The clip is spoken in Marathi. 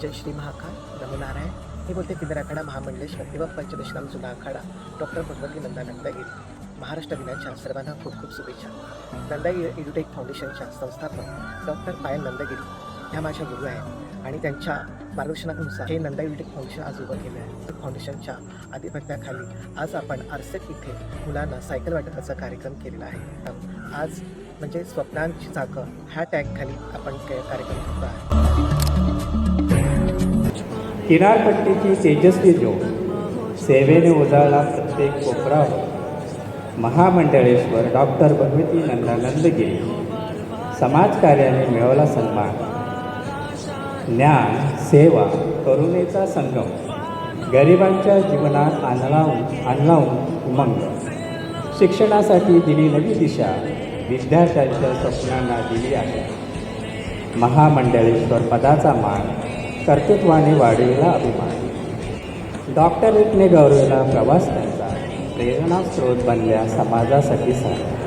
जय श्री महाकाल नमो नारायण. मी बोलते केंद्र आखाडा महामंडलेश्वर एवं पंचदशनाम जुना आखाडा डॉक्टर भगवती नंदा नंदागिरी. महाराष्ट्र दिनाच्या सर्वांना खूप खूप शुभेच्छा. नंदागिरी एड्युटेक फाउंडेशनच्या संस्थापक डॉक्टर पायल नंदगिरी ह्या माझ्या गुरु आहेत आणि त्यांच्या मार्गदर्शनानुसार हे नंदा एड्युटेक फाउंडेशन आज उभं केलं आहे. फाउंडेशनच्या आधिपत्याखाली आज आपण आरसेट इथे मुलांना सायकल वाटपाचा कार्यक्रम केलेला आहे. आज म्हणजे स्वप्नांची चाकं ह्या टॅगखाली आपण कार्यक्रम करतो आहे. किनारपट्टीची तेजस्वी ज्योत सेवेने उजाळला प्रत्येक कोपरावर. महामंडळेश्वर डॉक्टर भगवती नंदा नंदगिरी समाजकार्याने मिळवला सन्मान. ज्ञान सेवा करुणेचा संगम गरिबांच्या जीवनात आणला उमंग. शिक्षणासाठी दिली नवी दिशा विद्यार्थ्यांच्या स्वप्नांना दिली आहे. महामंडळेश्वर पदाचा मान कर्तृत्वाने वाढविला अभिमान. डॉक्टरेटने गौरवला प्रवास त्यांचा प्रेरणास्रोत बनल्या समाजासाठी सारा.